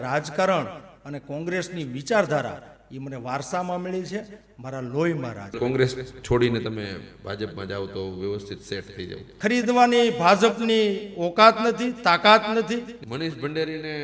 રાજકારણ અને કોંગ્રેસની વિચારધારા એ મને વારસામાં મળી છે, મારા લોહીમાં રાજ. કોંગ્રેસ છોડીને તમે ભાજપમાં જાઓ તો વ્યવસ્થિત સેટ થઈ જાવ. ખરીદવાની ભાજપની ઓકાત નથી, તાકાત નથી. મનીષ ભંડેરીને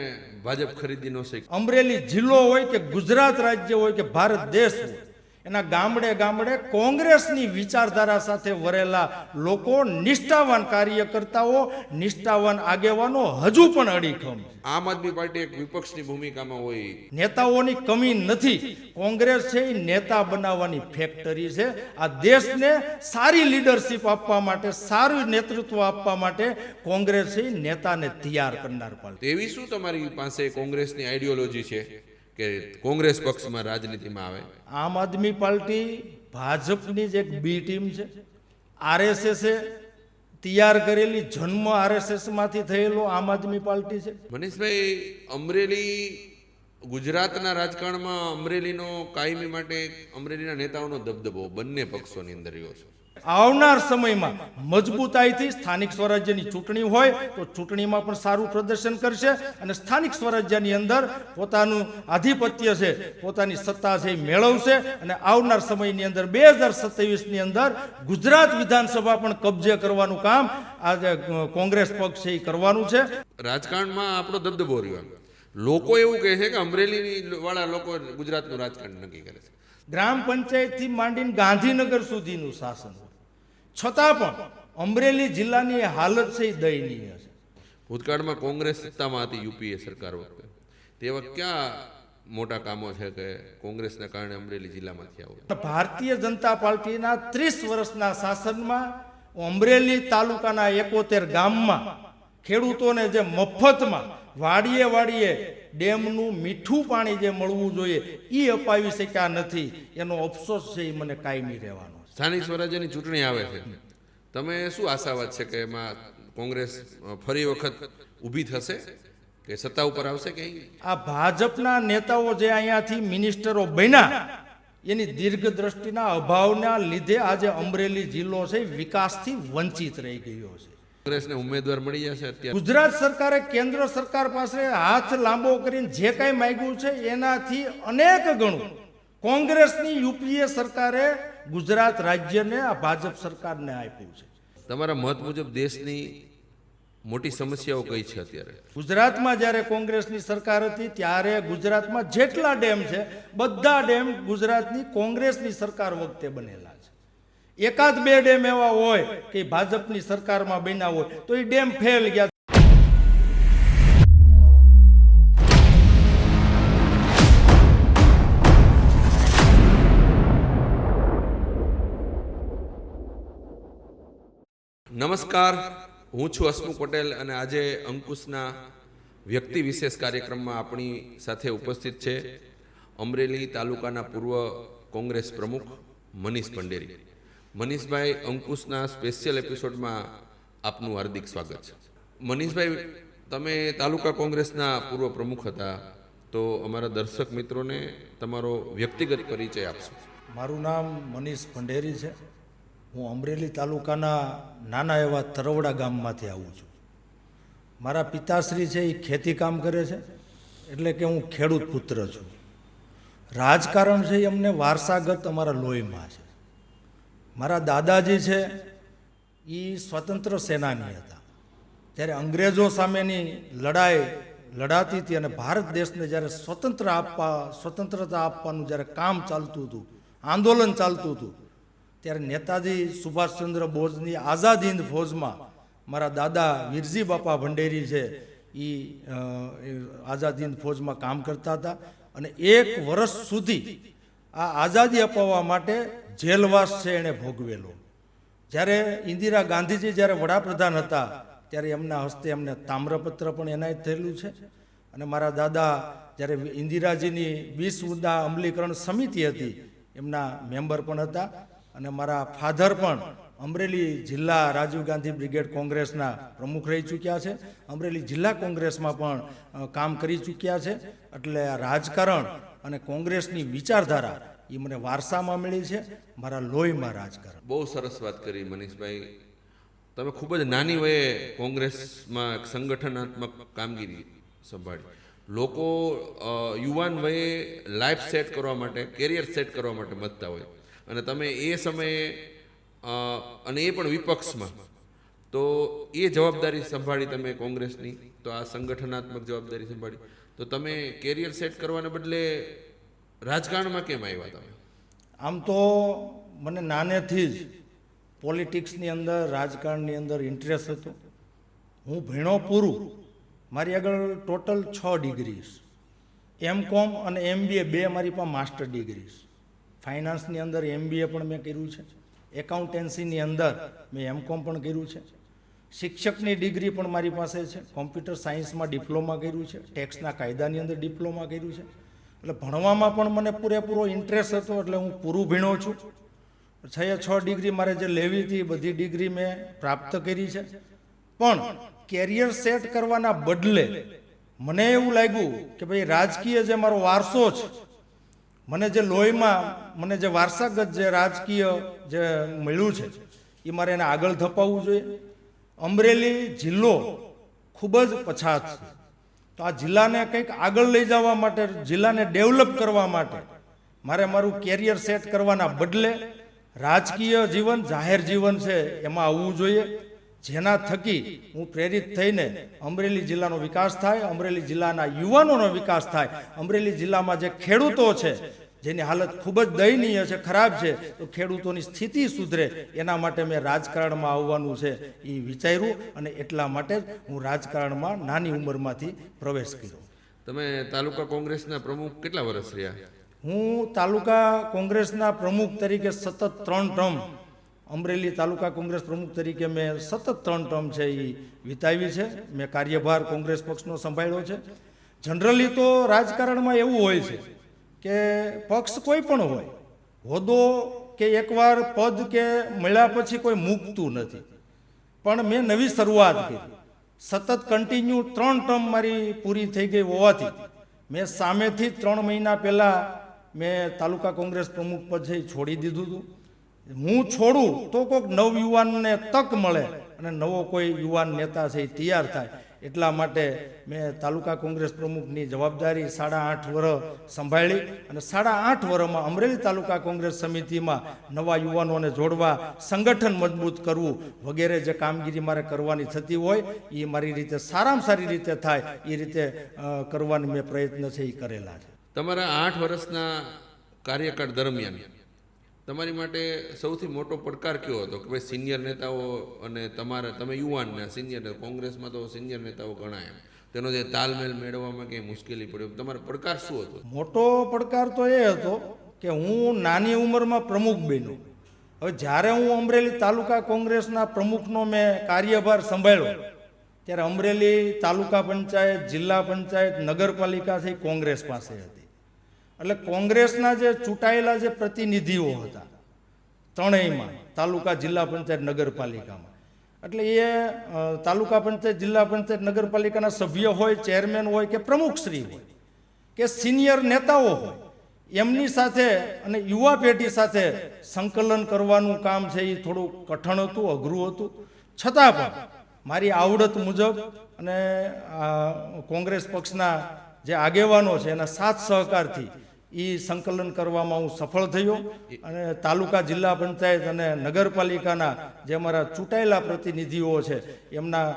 ભાજપ ખરીદી ન શીખ. અમરેલી જિલ્લો હોય કે ગુજરાત રાજ્ય હોય કે ભારત દેશ હોય, એના ગામડે ગામડે કોંગ્રેસની વિચારધારા સાથે વરેલા લોકો, નિષ્ઠાવાન કાર્યકર્તાઓ, નિષ્ઠાવાન આગેવાનો હજુ પણ અડીખમ. આમ આદમી પાર્ટી એક વિપક્ષની ભૂમિકામાં હોય. નેતાઓની કમી નથી. કોંગ્રેસ છે એ નેતા બનાવવાની ફેક્ટરી છે. આ દેશને સારી લીડરશિપ આપવા માટે, સારું નેતૃત્વ આપવા માટે કોંગ્રેસ છે એ નેતાને તૈયાર કરનાર પાર્ટી. એવી શું તમારી પાસે કોંગ્રેસની આઈડિયોલોજી છે કે કોંગ્રેસ પક્ષમાં રાજનીતિમાં આવે? આમ આદમી પાર્ટી ભાજપની જ એક બી ટીમ છે. આરએસએસ તૈયાર કરેલી, જન્મ આરએસએસ માંથી થયેલો આમ આદમી પાર્ટી છે. મનીષભાઈ, અમરેલી ગુજરાતના રાજકારણમાં અમરેલીનો કાયમી માટે અમરેલીના નેતાઓનો દબદબો બંને પક્ષોની અંદર રહ્યો છે. આવનાર સમયમાં મજબૂતાઈથી સ્થાનિક સ્વરાજ્યની ચૂંટણી હોય તો ચૂંટણીમાં પણ સારું પ્રદર્શન કરશે અને સ્થાનિક સ્વરાજ્યની અંદર પોતાનું આધિપત્ય છે, પોતાની સત્તા છે એ મેળવશે અને આવનાર સમયની અંદર 2027ની અંદર ગુજરાત વિધાનસભા પણ કબજે કરવાનું કામ આજે કોંગ્રેસ પક્ષ છે એ કરવાનું છે. રાજકારણમાં આપણો દબદબો રહ્યો. લોકો એવું કહે છે કે અમરેલી વાળા લોકો ગુજરાતનું રાજકારણ નક્કી કરે છે. ગ્રામ પંચાયતથી માંડીને ગાંધીનગર સુધીનું શાસન, છતાં પણ અમરેલી જિલ્લાની હાલત છે એ દયનીય છે. ભૂતકાળમાં કોંગ્રેસ સત્તામાં હતી યુપીએ સરકાર વખતે, તે વખતે ક્યાં મોટા કામો છે કે કોંગ્રેસના કારણે અમરેલી જિલ્લામાં થયા હોય? ભારતીય જનતા પાર્ટીના 30 વર્ષના શાસનમાં અમરેલી તાલુકાના 71 ગામમાં ખેડૂતોને જે મફતમાં વાડીએ વાડીએ ડેમનું મીઠું પાણી જે મળવું જોઈએ એ અપાવી શક્યા નથી. એનો અફસોસ છે એ મને કાયમી રહેવાનો. સ્થાનિક સ્વરાજ્યની ચૂંટણી આવે છે, તમે શું આશાવાદ છે કે એમાં કોંગ્રેસ ફરી વખત ઊભી થશે કે સત્તા ઉપર આવશે કે? આ ભાજપના નેતાઓ જે અહીંયાથી મિનિસ્ટરો બન્યા એની દીર્ઘ દ્રષ્ટિના અભાવના લીધે આજે અમરેલી જિલ્લો છે વિકાસથી વંચિત રહી ગયો છે. કોંગ્રેસને ઉમેદવાર મળી જશે અત્યારે? ગુજરાત સરકારે કેન્દ્ર સરકાર પાસે હાથ લાંબો કરીને જે કાંઈ માંગ્યું છે એનાથી અનેક ગણું કોંગ્રેસની યુપીએ સરકારે ગુજરાત રાજ્યને, આ ભાજપ સરકારને આપ્યું છે. તમારા મત મુજબ દેશની મોટી સમસ્યાઓ કઈ છે અત્યારે? ગુજરાતમાં જ્યારે કોંગ્રેસની સરકાર હતી ત્યારે ગુજરાતમાં જેટલા ડેમ છે બધા ડેમ ગુજરાતની કોંગ્રેસની સરકાર વખતે બનેલા છે. એકાદ બે ડેમ એવા હોય કે ભાજપની સરકારમાં બન્યા હોય તો એ ડેમ ફેલ ગયા. નમસ્કાર, હું છું હસમુખ પટેલ અને આજે અંકુશના વ્યક્તિ વિશેષ કાર્યક્રમમાં આપણી સાથે ઉપસ્થિત છે અમરેલી તાલુકાના પૂર્વ કોંગ્રેસ પ્રમુખ મનીષ ભંડેરી. મનીષભાઈ, અંકુશના સ્પેશિયલ એપિસોડમાં આપનું હાર્દિક સ્વાગત છે. મનીષભાઈ, તમે તાલુકા કોંગ્રેસના પૂર્વ પ્રમુખ હતા, તો અમારા દર્શક મિત્રોને તમારો વ્યક્તિગત પરિચય આપશો. મારું નામ મનીષ ભંડેરી છે. હું અમરેલી તાલુકાના નાના એવા તરવડા ગામમાંથી આવું છું. મારા પિતાશ્રી છે એ ખેતી કામ કરે છે, એટલે કે હું ખેડૂત પુત્ર છું. રાજકારણ છે એ અમને વારસાગત અમારા લોહીમાં છે. મારા દાદાજી છે એ સ્વતંત્ર સેનાની હતા. જ્યારે અંગ્રેજો સામેની લડાઈ લડાતી હતી અને ભારત દેશને જ્યારે સ્વતંત્રતા આપવાનું જ્યારે કામ ચાલતું હતું, આંદોલન ચાલતું હતું, ત્યારે નેતાજી સુભાષચંદ્ર બોઝની આઝાદ હિન્દ ફૌજમાં મારા દાદા વીરજી બાપા ભંડેરી છે એ આઝાદ હિન્દ ફૌજમાં કામ કરતા હતા અને 1 વર્ષ સુધી આ આઝાદી અપાવવા માટે જેલવાસ છે એણે ભોગવેલો. જ્યારે ઇન્દિરા ગાંધીજી જ્યારે વડાપ્રધાન હતા ત્યારે એમના હસ્તે એમને તામ્રપત્ર પણ એનાયત થયેલું છે. અને મારા દાદા જ્યારે ઇન્દિરાજીની 20 મુદ્દા અમલીકરણ સમિતિ હતી એમના મેમ્બર પણ હતા. અને મારા ફાધર પણ અમરેલી જિલ્લા રાજીવ ગાંધી બ્રિગેડ કોંગ્રેસના પ્રમુખ રહી ચૂક્યા છે. અમરેલી જિલ્લા કોંગ્રેસમાં પણ કામ કરી ચૂક્યા છે. એટલે આ રાજકારણ અને કોંગ્રેસની વિચારધારા એ મને વારસામાં મળી છે, મારા લોહીમાં રાજકારણ. બહુ સરસ વાત કરી મનીષભાઈ. તમે ખૂબ જ નાની વયે કોંગ્રેસમાં સંગઠનાત્મક કામગીરી સંભાળી. લોકો યુવાન વયે લાઈફ સેટ કરવા માટે, કેરિયર સેટ કરવા માટે મતતા હોય, અને તમે એ સમયે અને એ પણ વિપક્ષમાં, તો એ જવાબદારી સંભાળી તમે કોંગ્રેસની, તો આ સંગઠનાત્મક જવાબદારી સંભાળી, તો તમે કેરિયર સેટ કરવાને બદલે રાજકારણમાં કેમ આવ્યા તમે? આમ તો મને નાનેથી જ પોલિટિક્સની અંદર, રાજકારણની અંદર ઇન્ટરેસ્ટ હતો. હું ભણ્યો પૂરું, મારી આગળ ટોટલ 6 ડિગ્રીઝ, MCOM અને MBA 2 મારી પાસે માસ્ટર ડિગ્રીઝ. ફાઇનાન્સની અંદર MBA પણ મેં કર્યું છે, એકાઉન્ટન્સીની અંદર મેં MCOM પણ કર્યું છે, શિક્ષકની ડિગ્રી પણ મારી પાસે છે, કોમ્પ્યુટર સાયન્સમાં ડિપ્લોમા કર્યું છે, ટેક્સના કાયદાની અંદર ડિપ્લોમા કર્યું છે. એટલે ભણવામાં પણ મને પૂરેપૂરો ઇન્ટરેસ્ટ હતો, એટલે હું પૂરું ભણ્યો છું. 6 ડિગ્રી મારે જે લેવી હતી બધી ડિગ્રી મેં પ્રાપ્ત કરી છે. પણ કેરિયર સેટ કરવાના બદલે મને એવું લાગ્યું કે ભાઈ રાજકીય જે મારો વારસો છે, મને જે લોહીમાં, મને જે વારસાગત જે રાજકીય જે મળ્યું છે, એ મારે એને આગળ ધપાવવું જોઈએ. અમરેલી જિલ્લો ખૂબ જ પછાત છે, તો આ જિલ્લાને કંઈક આગળ લઈ જવા માટે, જિલ્લાને ડેવલપ કરવા માટે મારે મારું કેરિયર સેટ કરવાના બદલે રાજકીય જીવન, જાહેર જીવન છે એમાં આવવું જોઈએ, જેના થકી હું પ્રેરિત થઈને અમરેલી જિલ્લાનો વિકાસ થાય, અમરેલી જિલ્લાના યુવાનોનો વિકાસ થાય, અમરેલી જિલ્લામાં જે ખેડૂતો છે જેની હાલત ખૂબ જ દયનીય છે, ખરાબ છે, તો ખેડૂતોની સ્થિતિ સુધરે એના માટે મેં રાજકારણમાં આવવાનું છે એ વિચાર્યું, અને એટલા માટે જ હું રાજકારણમાં નાની ઉંમરમાંથી પ્રવેશ કર્યો. તમે તાલુકા કોંગ્રેસના પ્રમુખ કેટલા વર્ષ રહ્યા? હું તાલુકા કોંગ્રેસના પ્રમુખ તરીકે સતત 3 ટર્મ, અમરેલી તાલુકા કોંગ્રેસ પ્રમુખ તરીકે મેં સતત 3 ટર્મ છે એ વિતાવી છે. મેં કાર્યભાર કોંગ્રેસ પક્ષનો સંભાળ્યો છે. જનરલી તો રાજકારણમાં એવું હોય છે કે પક્ષ કોઈ પણ હોય, હોદ્દો કે એકવાર પદ કે મળ્યા પછી કોઈ મૂકતું નથી, પણ મેં નવી શરૂઆત કરી. સતત કન્ટિન્યુ 3 ટર્મ મારી પૂરી થઈ ગઈ હોવાથી મેં સામેથી 3 મહિના પહેલાં મેં તાલુકા કોંગ્રેસ પ્રમુખ પદ છે એ છોડી દીધું હતું. હું છોડું તો કોઈક નવયુવાનને તક મળે અને નવો કોઈ યુવાન નેતા છે એ તૈયાર થાય, એટલા માટે મેં તાલુકા કોંગ્રેસ પ્રમુખની જવાબદારી 8.5 વર્ષ સંભાળી, અને 8.5 વર્ષમાં અમરેલી તાલુકા કોંગ્રેસ સમિતિમાં નવા યુવાનોને જોડવા, સંગઠન મજબૂત કરવું વગેરે જે કામગીરી મારે કરવાની થતી હોય એ મારી રીતે સારામાં સારી રીતે થાય એ રીતે કરવાની મેં પ્રયત્ન છે એ કરેલા છે. તમારા 8 વર્ષના કાર્યકાળ દરમિયાન તમારી માટે સૌથી મોટો પડકાર કયો હતો? કે ભાઈ સિનિયર નેતાઓ અને તમે યુવાનના સિનિયર, કોંગ્રેસમાં તો સિનિયર નેતાઓ ઘણા, એમ તેનો જે તાલમેલ મેળવવામાં કંઈ મુશ્કેલી પડ્યો, તમારો પડકાર શું હતો? મોટો પડકાર તો એ હતો કે હું નાની ઉંમરમાં પ્રમુખ બન્યો. હવે જ્યારે હું અમરેલી તાલુકા કોંગ્રેસના પ્રમુખનો મેં કાર્યભાર સંભાળ્યો ત્યારે અમરેલી તાલુકા પંચાયત, જિલ્લા પંચાયત, નગરપાલિકા છે કોંગ્રેસ પાસે હતી. એટલે કોંગ્રેસના જે ચૂંટાયેલા જે પ્રતિનિધિઓ હતા ત્રણેયમાં, તાલુકા, જિલ્લા પંચાયત, નગરપાલિકામાં, એટલે એ તાલુકા પંચાયત, જિલ્લા પંચાયત, નગરપાલિકાના સભ્ય હોય, ચેરમેન હોય કે પ્રમુખશ્રી હોય કે સિનિયર નેતાઓ હોય, એમની સાથે અને યુવા પેઢી સાથે સંકલન કરવાનું કામ છે એ થોડું કઠણ હતું, અઘરું હતું. છતાં પણ મારી આવડત મુજબ અને કોંગ્રેસ પક્ષના જે આગેવાનો છે એના સાથ સહકારથી એ સંકલન કરવામાં હું સફળ થયો, અને તાલુકા, જિલ્લા પંચાયત અને નગરપાલિકાના જે અમારા ચૂંટાયેલા પ્રતિનિધિઓ છે એમના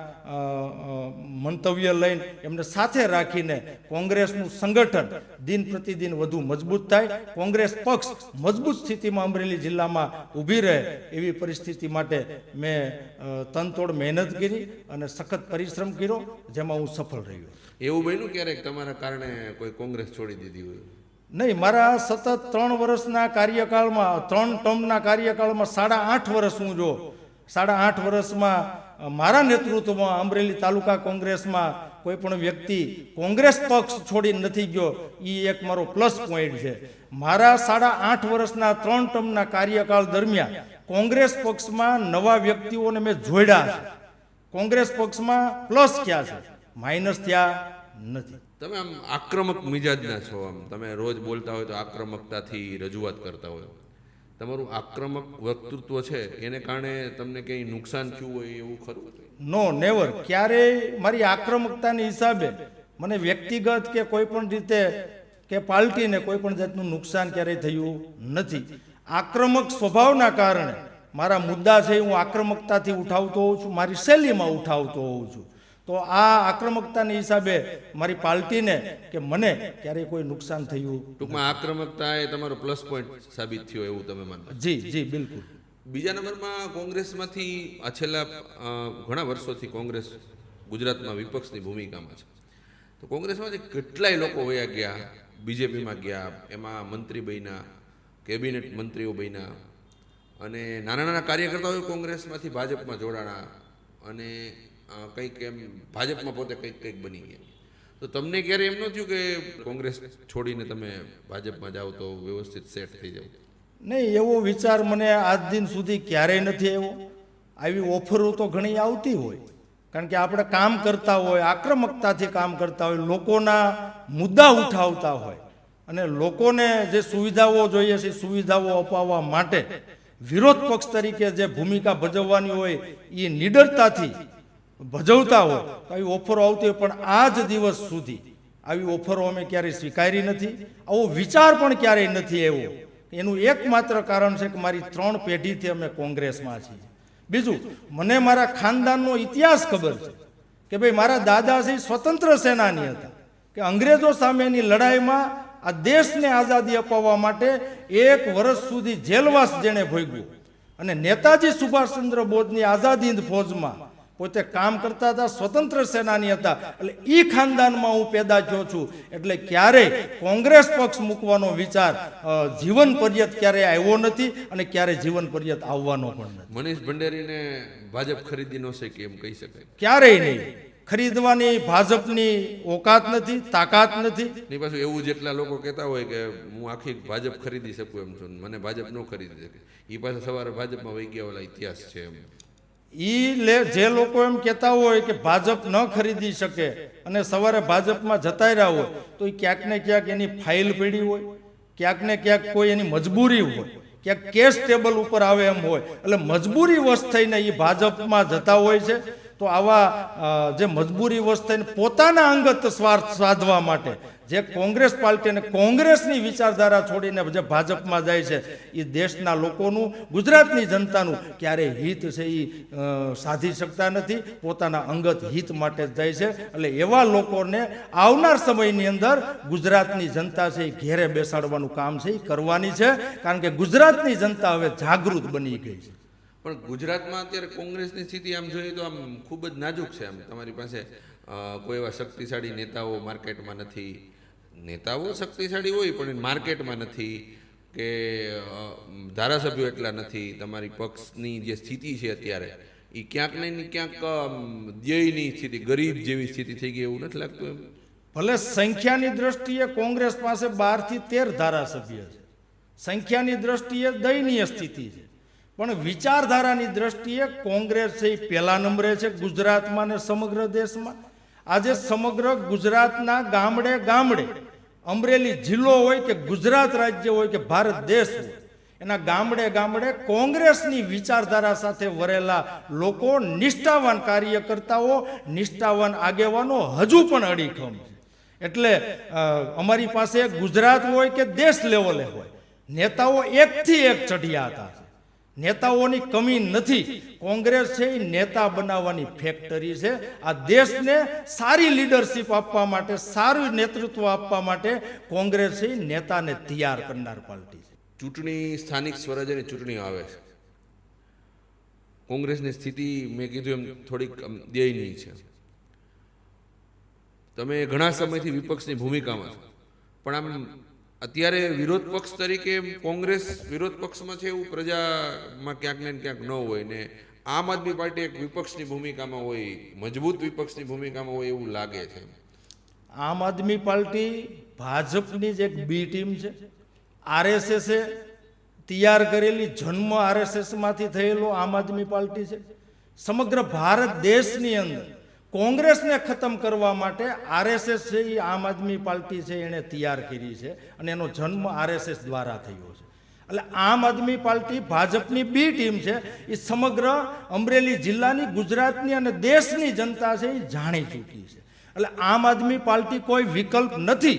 મંતવ્ય લઈને એમને સાથે રાખીને કોંગ્રેસનું સંગઠન દિન પ્રતિદિન વધુ મજબૂત થાય, કોંગ્રેસ પક્ષ મજબૂત સ્થિતિમાં અમરેલી જિલ્લામાં ઊભી રહે એવી પરિસ્થિતિ માટે મેં તનતોડ મહેનત કરી અને સખત પરિશ્રમ કર્યો, જેમાં હું સફળ રહ્યો. એવું બન્યું ક્યારેક તમારા કારણે કોઈ કોંગ્રેસ છોડી દીધી હોય? નહીં, મારા સતત 3 વર્ષના કાર્યકાળમાં, 3 ટર્મના કાર્યકાળમાં 8.5 વર્ષ હું જો 8.5 વર્ષમાં મારા નેતૃત્વમાં અમરેલી તાલુકા કોંગ્રેસમાં કોઈ પણ વ્યક્તિ કોંગ્રેસ પક્ષ છોડી નથી ગયો, એ એક મારો પ્લસ પોઈન્ટ છે. મારા 8.5 વર્ષના 3 ટર્મના કાર્યકાળ દરમિયાન કોંગ્રેસ પક્ષમાં નવા વ્યક્તિઓને મેં જોડ્યા છે, કોંગ્રેસ પક્ષમાં પ્લસ થયા છે, માઇનસ થયા નથી. તમે આમ આક્રમક મિજાજના છો, આમ તમે રોજ બોલતા હોય તો આક્રમકતાથી રજૂઆત કરતા હોય, તમારું આક્રમક વક્તૃત્વ છે એને કારણે તમને કંઈ નુકસાન થયું હોય એવું ખરું? નો, નેવર. ક્યારેય મારી આક્રમકતાની હિસાબે મને વ્યક્તિગત કે કોઈ પણ રીતે કે પાર્ટીને કોઈ પણ જાતનું નુકસાન ક્યારેય થયું નથી. આક્રમક સ્વભાવના કારણે મારા મુદ્દા છે હું આક્રમકતાથી ઉઠાવતો હોઉં છું, મારી શૈલીમાં ઉઠાવતો હોઉં છું. તો આ આક્રમકતાના હિસાબે મારી પાર્ટીને કે મને ક્યારેય કોઈ નુકસાન થયું. ટૂંકમાં આક્રમકતા એ તમારો પ્લસ પોઈન્ટ સાબિત થયો એવું તમે માનો? જી જી બિલકુલ. બીજા નંબરમાં કોંગ્રેસમાંથી આ છેલ્લા ઘણા વર્ષોથી કોંગ્રેસ ગુજરાતમાં વિપક્ષની ભૂમિકામાં છે. તો કોંગ્રેસમાંથી કેટલાય લોકો વયા ગયા, બીજેપીમાં ગયા, એમાં મંત્રી બન્યા, કેબિનેટ મંત્રીઓ બન્યા, અને નાના નાના કાર્યકર્તાઓ કોંગ્રેસમાંથી ભાજપમાં જોડાણા અને કંઈક એમ ભાજપમાં પોતે કંઈક બની ગયા. તો તમને ક્યારે એમ ન થયું કે કોંગ્રેસ છોડીને તમે ભાજપમાં જાઓ તો વ્યવસ્થિત સેટ થઈ જાવ? નહીં, એવો વિચાર મને આજ દિન સુધી ક્યારેય નથી આવ્યો. આવી ઓફરો તો ઘણી આવતી હોય, કારણ કે આપણે કામ કરતા હોય, આક્રમકતાથી કામ કરતા હોય, લોકોના મુદ્દા ઉઠાવતા હોય અને લોકોને જે સુવિધાઓ જોઈએ છે સુવિધાઓ અપાવવા માટે વિરોધ પક્ષ તરીકે જે ભૂમિકા ભજવવાની હોય એ નિડરતાથી ભજવતા હોય તો આવી ઓફરો આવતી હોય. પણ આજ દિવસ સુધી આવી ઓફરો અમે ક્યારેય સ્વીકારી નથી, આવો વિચાર પણ ક્યારેય નથી આવ્યો. એનું એકમાત્ર કારણ છે કે મારી 3 પેઢીથી અમે કોંગ્રેસમાં છીએ. બીજું, મને મારા ખાનદાનનો ઇતિહાસ ખબર છે કે ભાઈ મારા દાદાજી સ્વતંત્ર સેનાની હતા, કે અંગ્રેજો સામેની લડાઈમાં આ દેશને આઝાદી અપાવવા માટે 1 વર્ષ સુધી જેલવાસ જેણે ભોગવ્યું, અને નેતાજી સુભાષચંદ્ર બોઝની આઝાદ હિંદ ફૌજમાં પોતે કામ કરતા હતા, સ્વતંત્ર સેનાની હતા. એટલે એ ખાનદાનમાં હું પેદા થયો છું. એટલે ક્યારેય કોંગ્રેસ પક્ષ મૂકવાનો વિચાર જીવન પર્યત ક્યારેય આવ્યો નથી અને ક્યારેય જીવન પર્યત આવવાનો પણ નથી. મનીષ ભંડેરીને ભાજપ ખરીદી ન શકે એમ કહી શકાય? ક્યારેય નહીં. ખરીદવાની ભાજપની ઓકાત નથી, તાકાત નથી. ની પાછું એવું જેટલા લોકો કહેતા હોય કે હું આખી ભાજપ ખરીદી શકું એમ છું, મને ભાજપ ન ખરીદી શકે, એ પાછા સવારે ભાજપમાં વહી ગયા ઓલા ઇતિહાસ છે એમ. જે લોકો એમ કહેતા હોય કે ભાજપ ન ખરીદી શકે અને સવારે ભાજપમાં જતા રહ્યા હોય તો એ ક્યાંક ને ક્યાંક એની ફાઇલ પડી હોય, ક્યાંક ને ક્યાંક કોઈ એની મજબૂરી હોય, ક્યાંક કેસ ટેબલ ઉપર આવે એમ હોય. એટલે મજબૂરી વશ થઈને એ ભાજપમાં જતા હોય છે. તો આવા જે મજબૂરી વશ થઈને પોતાના અંગત સ્વાર્થ સાધવા માટે જે કોંગ્રેસ પાર્ટી અને કોંગ્રેસની વિચારધારા છોડીને જે ભાજપમાં જાય છે એ દેશના લોકોનું, ગુજરાતની જનતાનું ક્યારેય હિત છે એ સાધી શકતા નથી, પોતાના અંગત હિત માટે જ જાય છે. એટલે એવા લોકોને આવનાર સમયની અંદર ગુજરાતની જનતા છે એ ઘેરે બેસાડવાનું કામ છે એ કરવાની છે, કારણ કે ગુજરાતની જનતા હવે જાગૃત બની ગઈ છે. પણ ગુજરાતમાં અત્યારે કોંગ્રેસની સ્થિતિ આમ જોઈએ તો આમ ખૂબ જ નાજુક છે. આમ તમારી પાસે કોઈ એવા શક્તિશાળી નેતાઓ માર્કેટમાં નથી. નેતાઓ શક્તિશાળી હોય પણ માર્કેટમાં નથી, કે ધારાસભ્યો એટલા નથી. તમારી પક્ષની જે સ્થિતિ છે અત્યારે એ ક્યાંક ને ક્યાંક ધ્યેયની સ્થિતિ, ગરીબ જેવી સ્થિતિ થઈ ગઈ એવું નથી લાગતું એમ? ભલે સંખ્યાની દ્રષ્ટિએ કોંગ્રેસ પાસે 12 થી 13 ધારાસભ્ય છે, સંખ્યાની દ્રષ્ટિએ દયનીય સ્થિતિ છે, પણ વિચારધારાની દ્રષ્ટિએ કોંગ્રેસ છે એ પહેલા નંબરે છે ગુજરાતમાં ને સમગ્ર દેશમાં. આજે સમગ્ર ગુજરાતના ગામડે ગામડે, અમરેલી જિલ્લો હોય કે ગુજરાત રાજ્ય હોય કે ભારત દેશ હોય, એના ગામડે ગામડે કોંગ્રેસની વિચારધારા સાથે વરેલા લોકો, નિષ્ઠાવાન કાર્યકર્તાઓ, નિષ્ઠાવાન આગેવાનો હજુ પણ અડીખમ છે. એટલે અમારી પાસે ગુજરાત હોય કે દેશ લેવલે હોય, નેતાઓ એકથી એક ચઢિયા હતા. નેતાઓની કમી નથી. કોંગ્રેસ છે એ નેતા બનાવવાની ફેક્ટરી છે. આ દેશને સારી લીડરશીપ આપવા માટે, સારું નેતૃત્વ આપવા માટે કોંગ્રેસ છે એ નેતાને તૈયાર કરનાર પાર્ટી છે. ચૂંટણી, સ્થાનિક સ્વરાજ્યની ચૂંટણીઓ આવે છે, કોંગ્રેસની સ્થિતિ મેં કીધું એમ થોડીક દયનીય છે. તમે ઘણા સમયથી વિપક્ષની ભૂમિકામાં છો, પણ આમ અત્યારે વિરોધ પક્ષ તરીકે કોંગ્રેસ વિરોધ પક્ષમાં છે એવું પ્રજામાં ક્યાંક ને ક્યાંક ન હોય, ને આમ આદમી પાર્ટી એક વિપક્ષની ભૂમિકામાં હોય, મજબૂત વિપક્ષની ભૂમિકામાં હોય એવું લાગે છે. આમ આદમી પાર્ટી ભાજપની જ એક બી ટીમ છે. આરએસએસે તૈયાર કરેલી, જન્મ આરએસએસમાંથી થયેલો આમ આદમી પાર્ટી છે. સમગ્ર ભારત દેશની અંદર કોંગ્રેસને ખતમ કરવા માટે આરએસએસ છે એ આમ આદમી પાર્ટી છે એણે તૈયાર કરી છે, અને એનો જન્મ આરએસએસ દ્વારા થયો છે. એટલે આમ આદમી પાર્ટી ભાજપની બી ટીમ છે. એ સમગ્ર અમરેલી જિલ્લાની, ગુજરાતની અને દેશની જનતા છે એ જાણી ચૂકી છે. એટલે આમ આદમી પાર્ટી કોઈ વિકલ્પ નથી.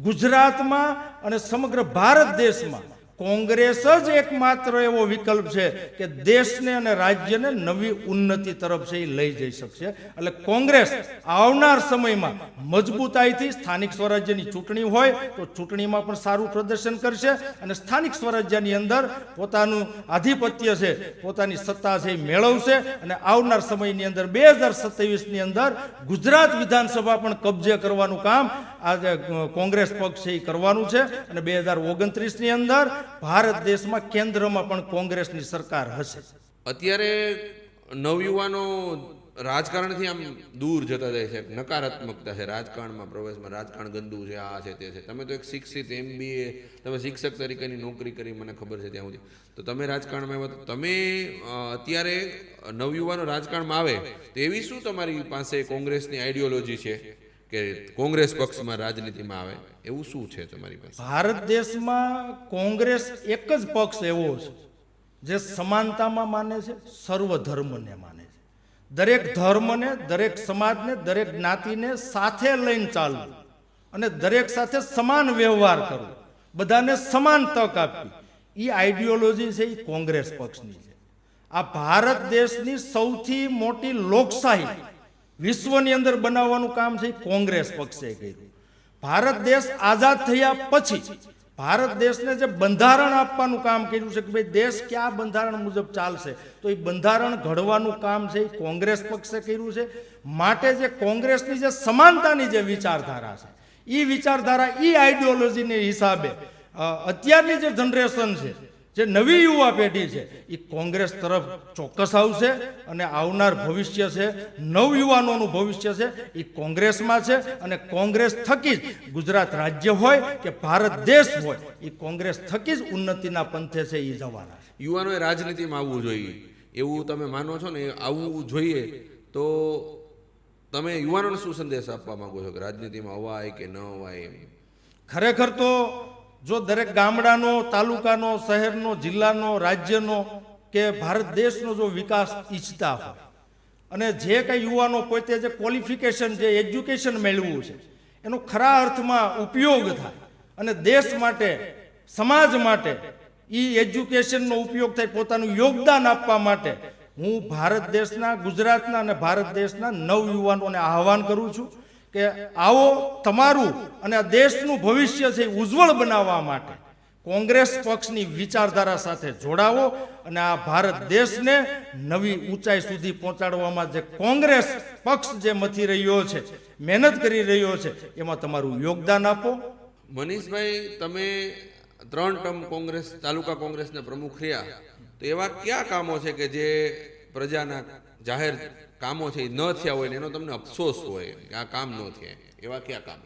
ગુજરાતમાં અને સમગ્ર ભારત દેશમાં કોંગ્રેસ જ એકમાત્ર એવો વિકલ્પ છે કે દેશને અને રાજ્યને નવી ઉન્નતિ તરફ છે એ લઈ જઈ શકશે. એટલે કોંગ્રેસ આવનાર સમયમાં મજબૂતાઈથી સ્થાનિક સ્વરાજ્યની ચૂંટણી હોય તો ચૂંટણીમાં પણ સારું પ્રદર્શન કરશે અને સ્થાનિક સ્વરાજ્યની અંદર પોતાનું આધિપત્ય છે, પોતાની સત્તા છે એ મેળવશે અને આવનાર સમયની અંદર 2027ની અંદર ગુજરાત વિધાનસભા પણ કબજે કરવાનું કામ આજે કોંગ્રેસ પક્ષ છે એ કરવાનું છે અને 2029ની અંદર ભારત દેશમાં કેન્દ્રમાં પણ કોંગ્રેસની સરકાર હશે. અત્યારે નવયુવાનો રાજકારણથી આમ દૂર જતા જાય છે, નકારાત્મકતા છે રાજકારણમાં પ્રવેશમાં, રાજકારણ ગંદુ છે, આ છે તે છે. તમે તો એક શિક્ષિત MBA, તમે શિક્ષક તરીકેની નોકરી કરી, મને ખબર છે ત્યાં સુધી, તો તમે રાજકારણમાં આવ્યા, તો તમે અત્યારે નવયુવાનો રાજકારણમાં આવે તો એવી શું તમારી પાસે કોંગ્રેસની આઈડિયોલોજી છે કે કોંગ્રેસ પક્ષમાં રાજનીતિમાં આવે, એવું શું છે તમારી પાસે? ભારત દેશમાં કોંગ્રેસ એક જ પક્ષ એવો છે જે સમાનતામાં માને છે, સર્વ ધર્મને માને છે. દરેક ધર્મને, દરેક સમાજને, દરેક જ્ઞાતિને સાથે લઈને ચાલવું અને દરેક સાથે સમાન વ્યવહાર કરવો, બધાને સમાન તક આપવી, એ આઈડિયોલોજી છે એ કોંગ્રેસ પક્ષની છે. આ ભારત દેશની સૌથી મોટી લોકશાહી વિશ્વની અંદર બનાવવાનું કામ છે કોંગ્રેસ પક્ષે કર્યું. ભારત દેશ આઝાદ થયા પછી ભારત દેશને જે બંધારણ આપવાનું કામ કર્યું છે કે ભાઈ દેશ કયા બંધારણ મુજબ ચાલશે, તો એ બંધારણ ઘડવાનું કામ છે એ કોંગ્રેસ પક્ષે કર્યું છે. માટે જે કોંગ્રેસની જે સમાનતાની જે વિચારધારા છે, એ વિચારધારા, એ આઈડિયોલોજીને હિસાબે અત્યારની જે જનરેશન છે, જે નવી યુવા પેઢી છે, એ કોંગ્રેસ તરફ ચોક્કસ આવશે અને આવનાર ભવિષ્ય છે, નવયુવાનોનું ભવિષ્ય છે એ કોંગ્રેસમાં છે. અને કોંગ્રેસ થકી જ ગુજરાત રાજ્ય હોય કે ભારત દેશ હોય, એ કોંગ્રેસ થકી જ ઉન્નતિના પંથે છે એ જવાના છે. યુવાનોએ રાજનીતિમાં આવવું જોઈએ એવું તમે માનો છો ને? આવવું જોઈએ તો તમે યુવાનોને શું સંદેશ આપવા માંગો છો કે રાજનીતિમાં અવાય કે ન અવાય? ખરેખર તો જો દરેક ગામડાનો, તાલુકાનો, શહેરનો, જિલ્લાનો, રાજ્યનો કે ભારત દેશનો જો વિકાસ ઈચ્છતા હોય અને જે કંઈ યુવાનો પોતે જે ક્વોલિફિકેશન, જે એજ્યુકેશન મેળવવું છે એનો ખરા અર્થમાં ઉપયોગ થાય અને દેશ માટે, સમાજ માટે એ એજ્યુકેશનનો ઉપયોગ થાય, પોતાનું યોગદાન આપવા માટે હું ભારત દેશના, ગુજરાતના અને ભારત દેશના નવયુવાનોને આહ્વાન કરું છું કે આવો તમારું અને આ દેશનું ભવિષ્ય છે ઉજ્જવળ બનાવવા માટે કોંગ્રેસ પક્ષની વિચારધારા સાથે જોડાવો અને આ ભારત દેશને નવી ઊંચાઈ સુધી પહોંચાડવામાં જે કોંગ્રેસ પક્ષ જે મથી રહ્યો છે, મહેનત કરી રહ્યો છે, એમાં તમારું યોગદાન આપો. મનીષભાઈ, તમે 3 ટર્મ કોંગ્રેસ, તાલુકા કોંગ્રેસના પ્રમુખ રહ્યા, તો એવા કયા કામો છે કે જે પ્રજાના જાહેર કામો છે એ ન થયા હોય ને એનો તમને અફસોસ હોય કે આ કામ ન થયા, એવા કયા કામ?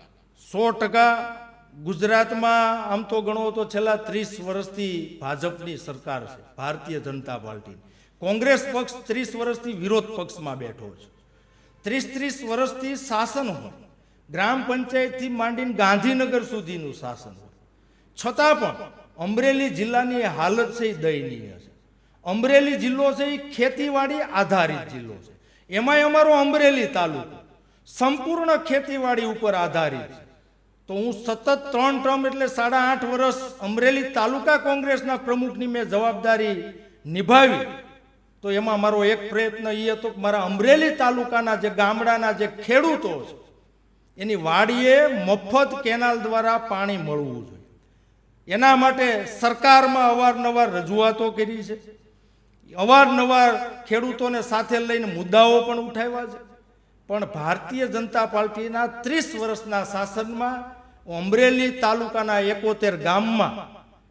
100% ગુજરાતમાં આમ તો ગણો તો છેલ્લા 30 વર્ષથી ભાજપની સરકાર છે, ભારતીય જનતા પાર્ટી. કોંગ્રેસ પક્ષ 30 વર્ષથી વિરોધ પક્ષમાં બેઠો છે. 30 વર્ષથી શાસન હોય, ગ્રામ પંચાયતથી માંડીને ગાંધીનગર સુધીનું શાસન હોય, છતાં પણ અમરેલી જિલ્લાની હાલત છે એ દયનીય છે. અમરેલી જિલ્લો છે એ ખેતીવાડી આધારિત જિલ્લો છે. એમાંય અમારો અમરેલી તાલુકો સંપૂર્ણ ખેતીવાડી ઉપર આધારિત છે. તો હું સતત 3 ટર્મ એટલે 8.5 વર્ષ અમરેલી તાલુકા કોંગ્રેસના પ્રમુખની મેં જવાબદારી નિભાવી. તો એમાં મારો એક પ્રયત્ન એ હતો કે મારા અમરેલી તાલુકાના જે ગામડાના જે ખેડૂતો છે એની વાડીએ મફત કેનાલ દ્વારા પાણી મળવું જોઈએ. એના માટે સરકારમાં અવારનવાર રજૂઆતો કરી છે, અવારનવાર ખેડૂતોને સાથે લઈને મુદ્દાઓ પણ ઉઠાવ્યા છે. પણ ભારતીય જનતા પાર્ટીના 30 વર્ષના શાસનમાં અમરેલી તાલુકાના 71 ગામમાં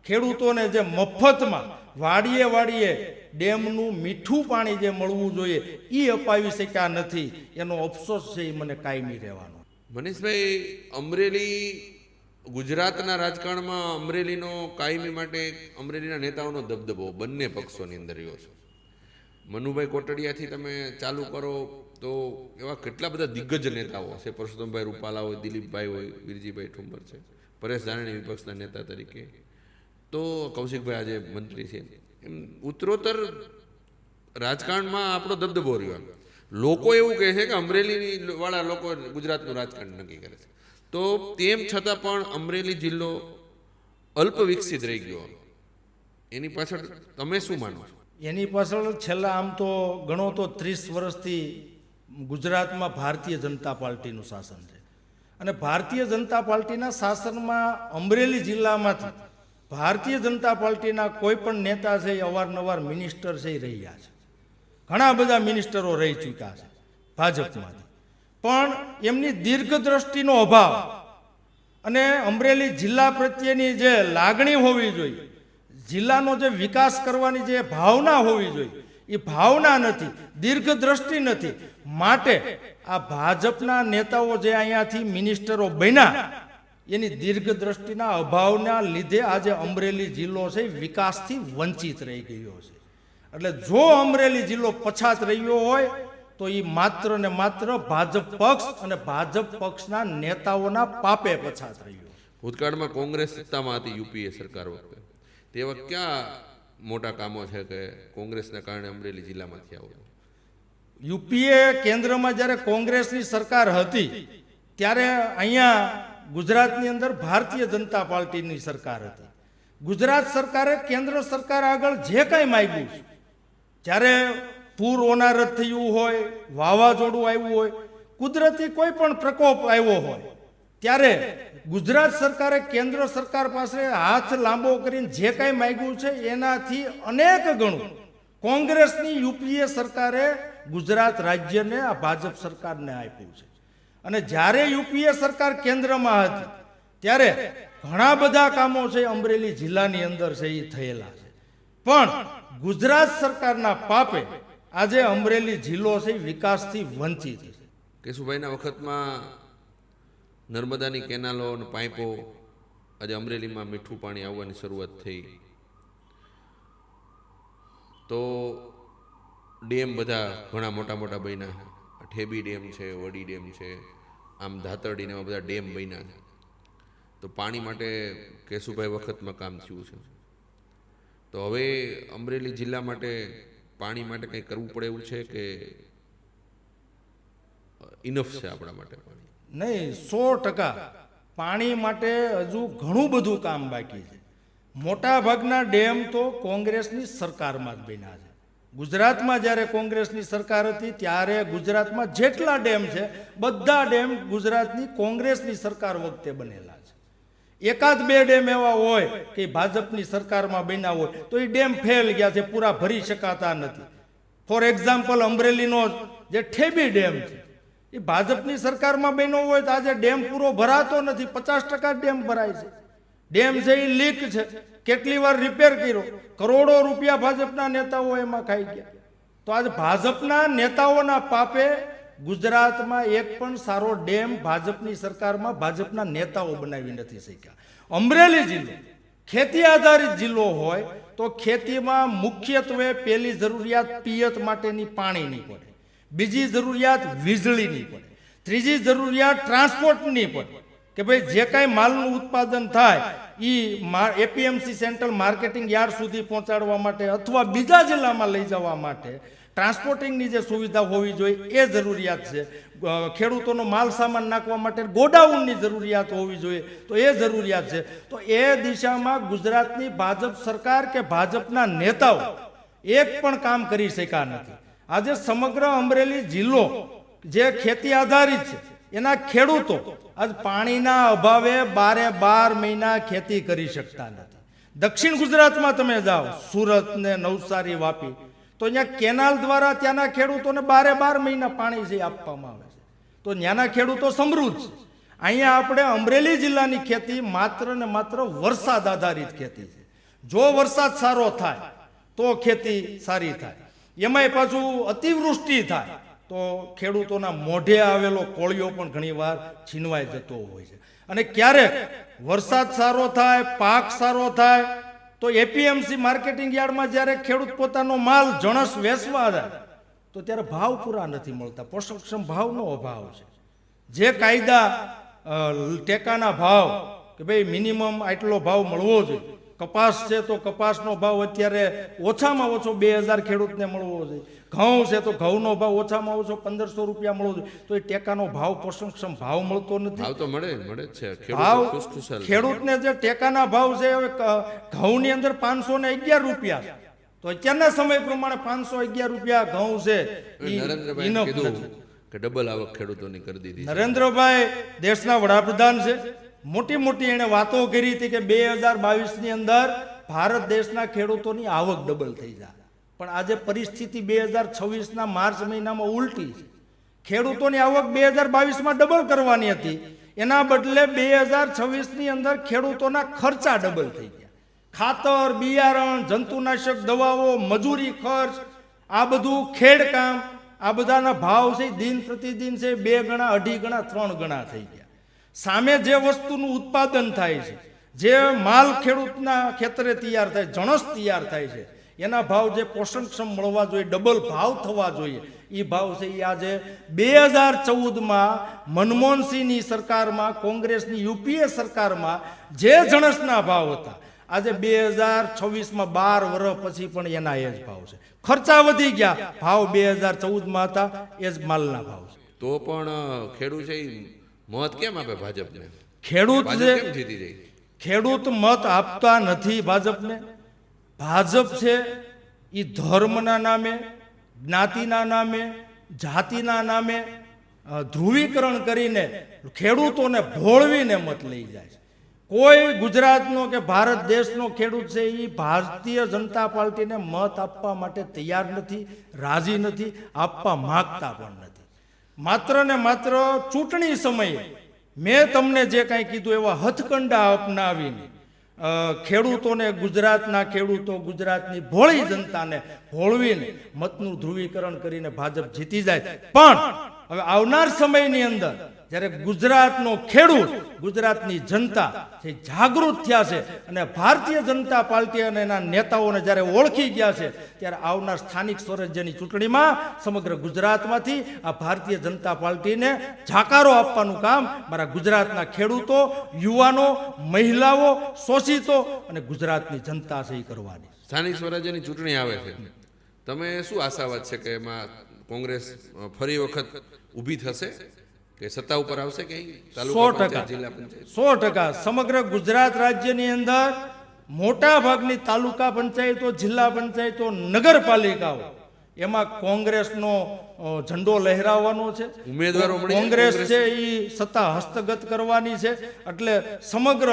ખેડૂતોને જે મફતમાં વાડીએ વાડીએ ડેમનું મીઠું પાણી જે મળવું જોઈએ એ અપાવી શક્યા નથી. એનો અફસોસ છે એ મને કાયમી રહેવાનો. મનીષભાઈ, અમરેલી ગુજરાતના રાજકારણમાં અમરેલીનો કાયમી માટે અમરેલીના નેતાઓનો દબદબો બંને પક્ષોની અંદર રહ્યો છે. મનુભાઈ કોટડિયાથી તમે ચાલુ કરો તો એવા કેટલા બધા દિગ્ગજ નેતાઓ છે, પરસોત્તમભાઈ રૂપાલા હોય, દિલીપભાઈ હોય, વીરજીભાઈ ઠુંબર છે, પરેશ ધાનાણી વિપક્ષના નેતા તરીકે, તો કૌશિકભાઈ આજે મંત્રી છે. એમ ઉત્તરોત્તર રાજકારણમાં આપણો દબદબો રહ્યો. લોકો એવું કહે છે કે અમરેલી વાળા લોકો ગુજરાતનું રાજકારણ નક્કી કરે છે, તો તેમ છતાં પણ અમરેલી જિલ્લો અલ્પ વિકસિત રહી ગયો, એની પાછળ તમે શું માનો છો? એની પાછળ છેલ્લા આમ તો ગણો તો 30 વર્ષથી ગુજરાતમાં ભારતીય જનતા પાર્ટીનું શાસન છે, અને ભારતીય જનતા પાર્ટીના શાસનમાં અમરેલી જિલ્લામાંથી ભારતીય જનતા પાર્ટીના કોઈ પણ નેતા છે એ અવારનવાર મિનિસ્ટર છે એ રહ્યા છે. ઘણા બધા મિનિસ્ટરો રહી ચૂક્યા છે ભાજપમાંથી, પણ એમની દીર્ઘદ્રષ્ટિનો અભાવ અને અમરેલી જિલ્લા પ્રત્યેની જે લાગણી હોવી જોઈએ, જિલ્લાનો જે વિકાસ કરવાની જે ભાવના હોવી જોઈએ એ ભાવના નથી, દીર્ઘદ્રષ્ટિ નથી. માટે આ ભાજપના નેતાઓ જે અહીંયાથી મિનિસ્ટરો બન્યા એની દીર્ઘદ્રષ્ટિના અભાવના લીધે આજે અમરેલી જિલ્લો છે વિકાસથી વંચિત રહી ગયો છે. એટલે જો અમરેલી જિલ્લો પછાત રહ્યો હોય તો એ માત્ર ને માત્ર ભાજપ પક્ષ અને ભાજપ પક્ષના નેતાઓના પાપે પછાત રહ્યો. ભૂતકાળમાં કોંગ્રેસ સત્તામાં હતી યુપીએ સરકાર વખતે, તેવા ક્યાં મોટા કામો છે કે કોંગ્રેસના કારણે અમરેલી જિલ્લામાંથી આવું? યુપીએ કેન્દ્રમાં જ્યારે કોંગ્રેસની સરકાર હતી ત્યારે અહીંયા ગુજરાતની અંદર ભારતીય જનતા પાર્ટીની સરકાર હતી. ગુજરાત સરકારે કેન્દ્ર સરકાર આગળ જે કાંઈ માંગ્યું છે, જ્યારે પૂર ઓનારત થયું હોય, વાવાઝોડું આવ્યું હોય, કુદરતી કોઈ પણ પ્રકોપ આવ્યો હોય, ત્યારે ગુજરાત સરકારે કેન્દ્ર સરકાર પાસે હાથ લાંબો કરીને જે કાંઈ માંગ્યું છે એનાથી અનેક ગણું કોંગ્રેસની યુપીએ સરકારે ગુજરાત રાજ્યને આ ભાજપ સરકારને આપ્યું છે. અને જ્યારે યુપીએ સરકાર કેન્દ્રમાં હતી ત્યારે ઘણા બધા કામો છે અમરેલી જિલ્લાની અંદર છે એ થયેલા છે, પણ ગુજરાત સરકારના પાપે આજે અમરેલી જિલ્લો છે વિકાસથી વંચિત છે. કેશુભાઈના વખતમાં નર્મદાની કેનાલો અને પાઇપો, આજે અમરેલીમાં મીઠું પાણી આવવાની શરૂઆત થઈ, તો ડેમ બધા ઘણા મોટા મોટા બન્યા, ઠેબી ડેમ છે, વડી ડેમ છે, આમ ધાતરડીને એવા બધા ડેમ બન્યા છે. તો પાણી માટે કેશુભાઈ વખતમાં કામ થયું છે. તો હવે અમરેલી જિલ્લા માટે પાણી માટે કંઈ કરવું પડે એવું છે કે ઇનફ છે આપણા માટે પાણી? નહીં, 100% પાણી માટે હજુ ઘણું બધું કામ બાકી છે. મોટા ભાગના ડેમ તો કોંગ્રેસની સરકારમાં જ બન્યા છે. ગુજરાતમાં જ્યારે કોંગ્રેસની સરકાર હતી ત્યારે ગુજરાતમાં જેટલા ડેમ છે બધા ડેમ ગુજરાતની કોંગ્રેસની સરકાર વખતે બનેલા છે. એકાદ બે ડેમ એવા હોય કે ભાજપની સરકારમાં બન્યા હોય તો એ ડેમ ફેલ ગયા છે, પૂરા ભરી શકાતા નથી. ફોર એક્ઝામ્પલ અમરેલીનો જે ઠેબી ડેમ છે એ ભાજપની સરકારમાં બન્યો હોય તો આજે ડેમ પૂરો ભરાતો નથી, 50% ડેમ ભરાય છે. ડેમ છે એ લીક છે, કેટલી વાર રિપેર કર્યો, કરોડો રૂપિયા ભાજપના નેતાઓ એમાં ખાઈ ગયા. તો આજે ભાજપના નેતાઓના પાપે ગુજરાતમાં એક પણ સારો ડેમ ભાજપની સરકારમાં ભાજપના નેતાઓ બનાવી નથી શક્યા. અમરેલી જિલ્લો ખેતી આધારિત જિલ્લો હોય તો ખેતીમાં મુખ્યત્વે પહેલી જરૂરિયાત પિયત માટેની પાણીની પડે, બીજી જરૂરિયાત વીજળીની પડે, ત્રીજી જરૂરિયાત ટ્રાન્સપોર્ટની પડે કે ભાઈ જે કાંઈ માલનું ઉત્પાદન થાય એ એપીએમસી સેન્ટ્રલ માર્કેટિંગ યાર્ડ સુધી પહોંચાડવા માટે અથવા બીજા જિલ્લામાં લઈ જવા માટે ટ્રાન્સપોર્ટિંગની જે સુવિધા હોવી જોઈએ એ જરૂરિયાત છે. ખેડૂતોનો માલ સામાન નાખવા માટે ગોડાઉનની જરૂરિયાત હોવી જોઈએ તો એ જરૂરિયાત છે. તો એ દિશામાં ગુજરાતની ભાજપ સરકાર કે ભાજપના નેતાઓ એક પણ કામ કરી શક્યા નથી. આજે સમગ્ર અમરેલી જિલ્લો જે ખેતી આધારિત છે એના ખેડૂતો આજ પાણીના અભાવે 12 મહિના ખેતી કરી શકતા નથી. દક્ષિણ ગુજરાતમાં તમે જાઓ, સુરત ને નવસારી, વાપી, તો અહીંયા કેનાલ દ્વારા ત્યાંના ખેડૂતોને 12 મહિના પાણી છે આપવામાં આવે છે. તો ત્યાંના ખેડૂતો સમૃદ્ધ છે. અહીંયા આપણે અમરેલી જિલ્લાની ખેતી માત્ર ને માત્ર વરસાદ આધારિત ખેતી છે. જો વરસાદ સારો થાય તો ખેતી સારી થાય, એમાંય પાછું અતિવૃષ્ટિ થાય તો ખેડૂતોના મોઢે આવેલો કોળિયો પણ ઘણીવાર છીનવાઈ જતો હોય છે. અને ક્યારેક વરસાદ સારો થાય, પાક સારો થાય તો એપીએમસી માર્કેટિંગ યાર્ડમાં જ્યારે ખેડૂત પોતાનો માલ જણસ વેચવા જાય તો ત્યારે ભાવ પૂરા નથી મળતા, પોષકક્ષમ ભાવનો અભાવ છે. જે કાયદા ટેકાના ભાવ કે ભાઈ મિનિમમ આટલો ભાવ મળવો જોઈએ, કપાસ છે તો કપાસનો ભાવ અત્યારે ઓછામાં ઓછો 2000 ખેડૂતને મળવો જોઈએ. ઘઉં છે તો ઘઉંનો ભાવ ઓછામાં ઓછો 1500 રૂપિયા મળવો જોઈએ. તો એ ટેકાનો ભાવ પોષણક્ષમ ભાવ મળતો નથી. ભાવ તો મળે જ છે. ભાવ ખુશખુશાલ ખેડૂતને જે ટેકાના ભાવ છે હવે ઘઉંની અંદર 511 રૂપિયા છે. તો અત્યારના સમય પ્રમાણે 511 રૂપિયા ઘઉં છે નરેન્દ્રભાઈ કીધું કે ડબલ આવક ખેડૂતોની કરી દીધી. નરેન્દ્રભાઈ દેશના વડાપ્રધાન છે. મોટી એણે વાતો કરી હતી કે 2022ની અંદર ભારત દેશના ખેડૂતોની આવક ડબલ થઈ જાય. પણ આજે પરિસ્થિતિ 2026ના માર્ચ મહિનામાં ઉલટી છે. ખેડૂતોની આવક 2022માં ડબલ કરવાની હતી, એના બદલે 2026ની અંદર ખેડૂતોના ખર્ચા ડબલ થઈ ગયા. ખાતર, બિયારણ, જંતુનાશક દવાઓ, મજૂરી ખર્ચ, આ બધું ખેડકામ, આ બધાના ભાવ છે દિન પ્રતિદિન છે 2 ગણા, 2.5 ગણા, 3 ગણા થઈ ગયા. સામે જે વસ્તુનું ઉત્પાદન થાય છે, જે માલ ખેડૂતના ખેતરે તૈયાર થાય, જણસ તૈયાર થાય છે, એના ભાવ જે પોષણક્ષમ મળવા જોઈએ, ડબલ ભાવ થવા જોઈએ, એ ભાવ છે એ આજે 2014માં મનમોહનસિંહની સરકારમાં, કોંગ્રેસની યુપીએ સરકારમાં જે જણસના ભાવ હતા, આજે 2026માં 12 વર્ષ પછી પણ એના એ જ ભાવ છે. ખર્ચા વધી ગયા, ભાવ 2014માં હતા એ જ માલના ભાવ છે. તો પણ ખેડૂત છે મત કેમ આપે ભાજપને? ખેડૂત છે, કેમ જીતી જાય? ખેડૂત મત આપતા નથી ભાજપને. ભાજપ છે એ ધર્મના નામે, જ્ઞાતિના નામે, જાતિના નામે ધ્રુવીકરણ કરીને ખેડૂતોને ભોળવીને મત લઈ જાય છે. કોઈ ગુજરાતનો કે ભારત દેશનો ખેડૂત છે એ ભારતીય જનતા પાર્ટીને મત આપવા માટે તૈયાર નથી, રાજી નથી, આપવા માંગતા પણ નથી. માત્ર ને માત્ર ચૂંટણી સમયે મેં તમને જે કાંઈ કીધું એવા હથકંડા અપનાવીને ખેડૂતોને, ગુજરાતના ખેડૂતો, ગુજરાતની ભોળી જનતાને ભોળવીને મતનું ધ્રુવીકરણ કરીને ભાજપ જીતી જાય. પણ હવે આવનાર સમયની અંદર જ્યારે ગુજરાતનો ખેડૂત, ગુજરાતની જનતા જે જાગૃત થયા છે અને ભારતીય જનતા પાર્ટી અને એના નેતાઓને જ્યારે ઓળખી ગયા છે, ત્યારે આવનાર સ્થાનિક સ્વરાજ્યની ચૂંટણીમાં સમગ્ર ગુજરાતમાંથી આ ભારતીય જનતા પાર્ટીને જાકારો આપવાનું કામ મારા ગુજરાતના ખેડૂતો, યુવાનો, મહિલાઓ, શોષિતો અને ગુજરાતની જનતા છે એ કરવાની. સ્થાનિક સ્વરાજ્યની ચૂંટણી આવે છે, તમે શું આશાવાદ છે કે એમાં કોંગ્રેસ ફરી વખત ઊભી થશે કે સત્તા ઉપર આવશે કે? 100% સમગ્ર ગુજરાત રાજ્યની અંદર મોટા ભાગની તાલુકા પંચાયતો, જિલ્લા પંચાયતો, નગરપાલિકાઓ એમાં કોંગ્રેસનો ઝંડો લહેરાવવાનો છે. ઉમેદવારો કોંગ્રેસ છે એ સત્તા હસ્તગત કરવાની છે. એટલે સમગ્ર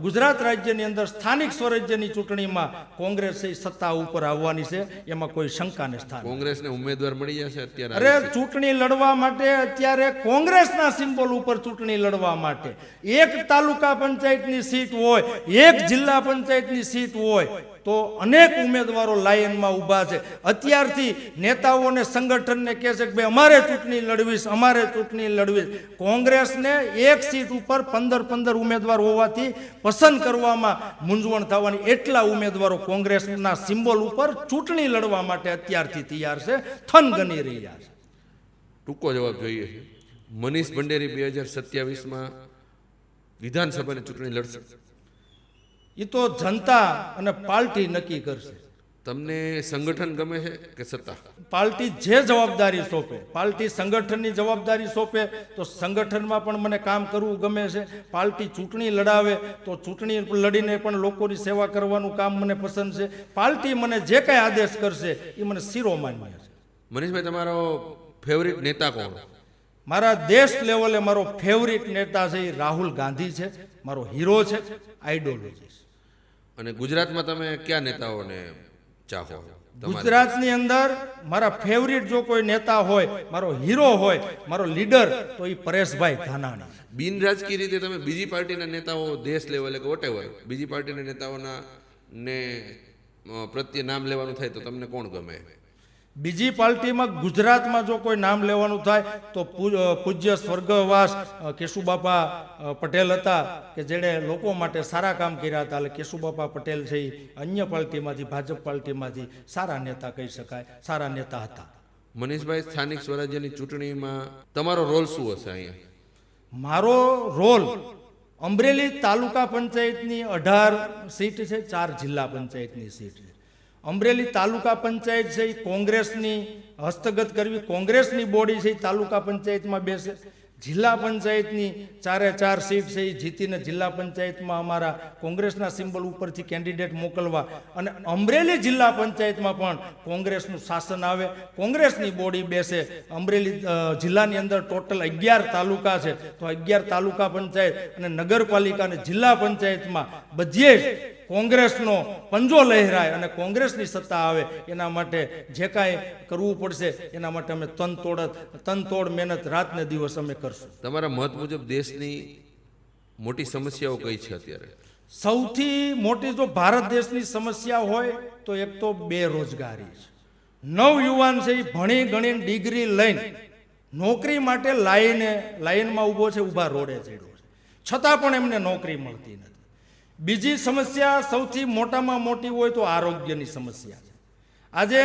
ગુજરાત રાજ્યની અંદર સ્થાનિક સ્વરાજ્યની ચૂંટણીમાં કોંગ્રેસ એ સત્તા ઉપર આવવાની છે, એમાં કોઈ શંકાને સ્થાન. કોંગ્રેસને ઉમેદવાર મળી જશે અત્યારે? અરે ચૂંટણી લડવા માટે અત્યારે કોંગ્રેસના સિમ્બોલ ઉપર ચૂંટણી લડવા માટે એક તાલુકા પંચાયતની સીટ હોય, એક જિલ્લા પંચાયતની સીટ હોય તો અનેક ઉમેદવારો લાઇનમાં ઊભા છે. અત્યારથી નેતાઓને, સંગઠનને કહે છે કે ભાઈ અમારે ચૂંટણી લડવીશ, અમારે ચૂંટણી લડવીશ. કોંગ્રેસને એક સીટ ઉપર 15 ઉમેદવાર હોવાથી પસંદ કરવામાં મૂંઝવણ થવાની. એટલા ઉમેદવારો કોંગ્રેસના સિમ્બોલ ઉપર ચૂંટણી લડવા માટે અત્યારથી તૈયાર છે, થન ગણી રહ્યા છે. ટૂંકો જવાબ જોઈએ. મનીષ ભંડેરી 2027માં વિધાનસભાની ચૂંટણી લડશે? એ તો જનતા અને પાર્ટી નક્કી કરશે. તમને સંગઠન ગમે છે કે સત્તા? પાર્ટી જે જવાબદારી સોંપે, પાર્ટી સંગઠનની જવાબદારી સોંપે તો સંગઠનમાં પણ મને કામ કરવું ગમે છે. પાર્ટી ચૂંટણી લડાવે તો ચૂંટણી લડીને પણ લોકોની સેવા કરવાનું કામ મને પસંદ છે. પાર્ટી મને જે કાંઈ આદેશ કરશે એ મને શિરોમાન્ય છે. મનીષભાઈ, તમારો ફેવરિટ નેતા કોણ? મારા દેશ લેવલે મારો ફેવરિટ નેતા છે એ રાહુલ ગાંધી છે, મારો હીરો છે, આઈડોલોજી. અને ગુજરાતમાં તમે કયા નેતાઓને ચાહો? ગુજરાતની અંદર મારા ફેવરિટ જો કોઈ નેતા હોય, મારો હીરો હોય, મારો લીડર તો એ પરેશભાઈ ધાનાણી. બિન રાજકીય રીતે તમે બીજી પાર્ટીના નેતાઓ દેશ લેવલે કે વોટેવર બીજી પાર્ટીના નેતાઓના ને પ્રત્યે નામ લેવાનું થાય તો તમને કોણ ગમે? બીજી પાર્ટીમાં ગુજરાતમાં જો કોઈ નામ લેવાનું થાય તો પૂજ્ય સ્વર્ગવાસ કેશુબાપા પટેલ હતા કે જેણે લોકો માટે સારા કામ કર્યા હતા. એટલે કેશુબાપા પટેલ છે એ અન્ય પાર્ટીમાંથી, ભાજપ પાર્ટીમાંથી સારા નેતા કહી શકાય, સારા નેતા હતા. મનીષભાઈ, સ્થાનિક સ્વરાજ્યની ચૂંટણીમાં તમારો રોલ શું હશે અહીંયા? મારો રોલ અમરેલી તાલુકા પંચાયતની 18 સીટ છે, 4 જિલ્લા પંચાયતની સીટ છે. અમરેલી તાલુકા પંચાયત છે એ કોંગ્રેસની હસ્તગત કરવી, કોંગ્રેસની બોડી છે એ તાલુકા પંચાયતમાં બેસે. જિલ્લા પંચાયતની 4 સીટ છે એ જીતીને જિલ્લા પંચાયતમાં અમારા કોંગ્રેસના સિમ્બોલ ઉપરથી કેન્ડિડેટ મોકલવા, અને અમરેલી જિલ્લા પંચાયતમાં પણ કોંગ્રેસનું શાસન આવે, કોંગ્રેસની બોડી બેસે. અમરેલી જિલ્લાની અંદર ટોટલ 11 તાલુકા છે, તો 11 તાલુકા પંચાયત અને નગરપાલિકા અને જિલ્લા પંચાયતમાં બધે જ કોંગ્રેસનો પંજો લહેરાય અને કોંગ્રેસની સત્તા આવે, એના માટે જે કાંઈ કરવું પડશે એના માટે અમે તનતોડ મહેનત રાત ને દિવસ અમે કરશું. તમારા મત મુજબ દેશની મોટી સમસ્યાઓ કઈ છે અત્યારે? સૌથી મોટી જો ભારત દેશની સમસ્યા હોય તો એક તો બેરોજગારી છે. નવયુવાન છે એ ભણી ગણીને ડિગ્રી લઈને નોકરી માટે લાઈનમાં ઊભો છે, ઊભા રોડે ચડ્યો છે, છતાં પણ એમને નોકરી મળતી નથી. બીજી સમસ્યા સૌથી મોટામાં મોટી હોય તો આરોગ્યની સમસ્યા છે. આજે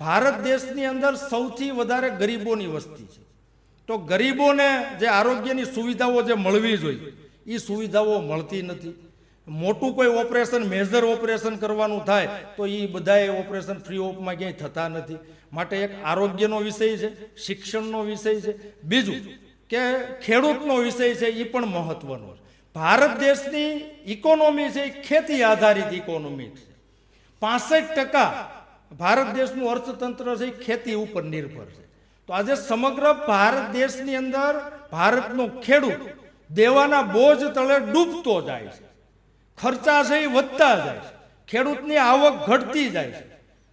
ભારત દેશની અંદર સૌથી વધારે ગરીબોની વસ્તી છે, તો ગરીબોને જે આરોગ્યની સુવિધાઓ જે મળવી જોઈએ એ સુવિધાઓ મળતી નથી. મોટું કોઈ ઓપરેશન, મેજર ઓપરેશન કરવાનું થાય તો એ બધાએ ઓપરેશન ફ્રી ઓફમાં ક્યાંય થતા નથી. માટે એક આરોગ્યનો વિષય છે, શિક્ષણનો વિષય છે, બીજું કે ખેડૂતનો વિષય છે એ પણ મહત્વનો છે. ભારત દેશની ઇકોનોમી છે એ ખેતી આધારિત ઇકોનોમી છે. 65% ભારત દેશનું અર્થતંત્ર છે એ ખેતી ઉપર નિર્ભર છે. તો આજે સમગ્ર ભારત દેશની અંદર ભારતનો ખેડૂત દેવાના બોજ તળે ડૂબતો જાય છે, ખર્ચા છે એ વધતા જાય છે, ખેડૂતની આવક ઘટતી જાય છે,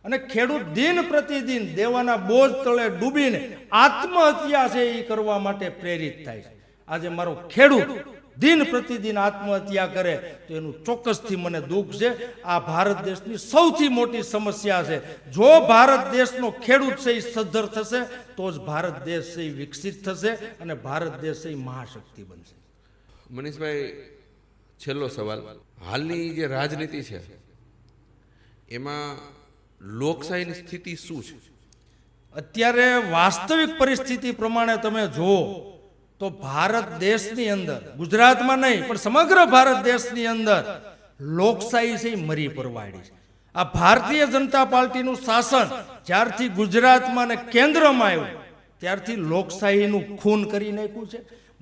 અને ખેડૂત દિન પ્રતિદિન દેવાના બોજ તળે ડૂબીને આત્મહત્યા છે એ કરવા માટે પ્રેરિત થાય છે. આજે મારો ખેડૂત દિન પ્રતિદિન આત્મહત્યા કરે તો એનું ચોક્કસથી મને દુઃખ છે. આ ભારત દેશની સૌથી મોટી સમસ્યા છે. જો ભારત દેશનો ખેડૂત છે એ સદ્ધર થશે તો જ ભારત દેશ છે એ વિકસિત થશે અને ભારત દેશ છે એ મહાશક્તિ બનશે. મનીષભાઈ, છેલ્લો સવાલ, હાલની જે રાજનીતિ છે એમાં લોકશાહીની સ્થિતિ શું છે? અત્યારે વાસ્તવિક પરિસ્થિતિ પ્રમાણે તમે જુઓ તો ભારત દેશની અંદર, ગુજરાતમાં નહીં પણ સમગ્ર ભારત દેશની અંદર લોકશાહી છે મરી પરવાડી છે. આ ભારતીય જનતા પાર્ટીનું શાસન જ્યારથી ગુજરાતમાં અને કેન્દ્રમાં આવ્યું ત્યારથી લોકશાહીનું ખૂન કરી નાખ્યું છે,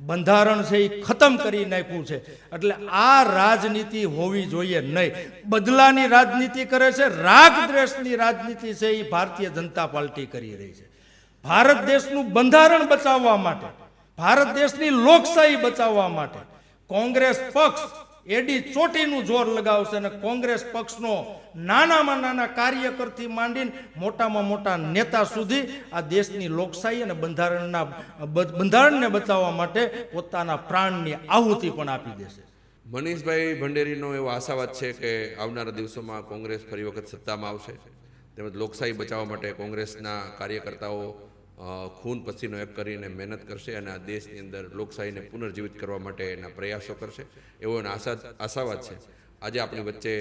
બંધારણ છે એ ખતમ કરી નાખ્યું છે. એટલે આ રાજનીતિ હોવી જોઈએ નહીં. બદલાની રાજનીતિ કરે છે, રાગ દ્વેષની રાજનીતિ છે એ ભારતીય જનતા પાર્ટી કરી રહી છે. ભારત દેશનું બંધારણ બચાવવા માટે, ભારત દેશની લોકશાહી બચાવવા માટે કોંગ્રેસ પક્ષ એડી ચોટીનું જોર લગાવશે અને કોંગ્રેસ પક્ષનો નાનામાં નાના કાર્યકરથી માંડીને મોટામાં મોટા નેતા સુધી આ દેશની લોકશાહી અને બંધારણને બચાવવા માટે પોતાના પ્રાણની આહુતિ પણ આપી દેશે. મનીષભાઈ ભંડેરીનો એવો આશાવાદ છે કે આવનારા દિવસોમાં કોંગ્રેસ ફરી વખત સત્તામાં આવશે, તેમજ લોકશાહી બચાવવા માટે કોંગ્રેસના કાર્યકર્તાઓ ખૂન પસીનો એક કરીને મહેનત કરશે અને આ દેશની અંદર લોકશાહીને પુનર્જીવિત કરવા માટે એના પ્રયાસો કરશે, એવો એનો આશાવાદ છે. આજે આપણી વચ્ચે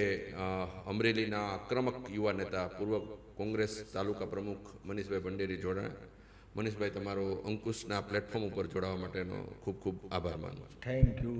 અમરેલીના આક્રમક યુવા નેતા, પૂર્વ કોંગ્રેસ તાલુકા પ્રમુખ મનીષભાઈ ભંડેરી જોડાયા. મનીષભાઈ, તમારો અંકુશના પ્લેટફોર્મ ઉપર જોડાવા માટેનો ખૂબ ખૂબ આભાર માનું છું. Thank you.